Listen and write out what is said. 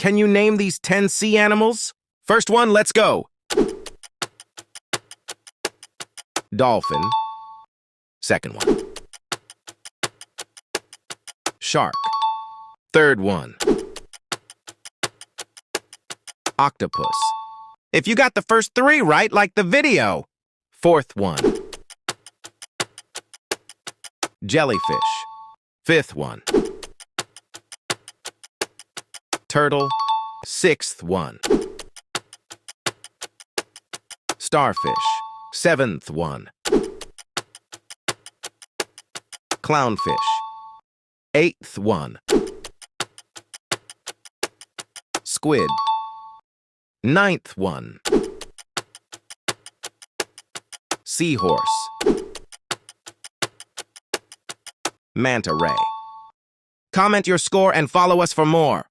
Can you name these 10 sea animals? First one, let's go. Dolphin. Second one. Shark. Third one. Octopus. If you got the first 3 right, like the video. Fourth one. Jellyfish. Fifth one. Turtle. Sixth one. Starfish. Seventh one. Clownfish. Eighth one. Squid. Ninth one. Seahorse. Manta ray. Comment your score and follow us for more.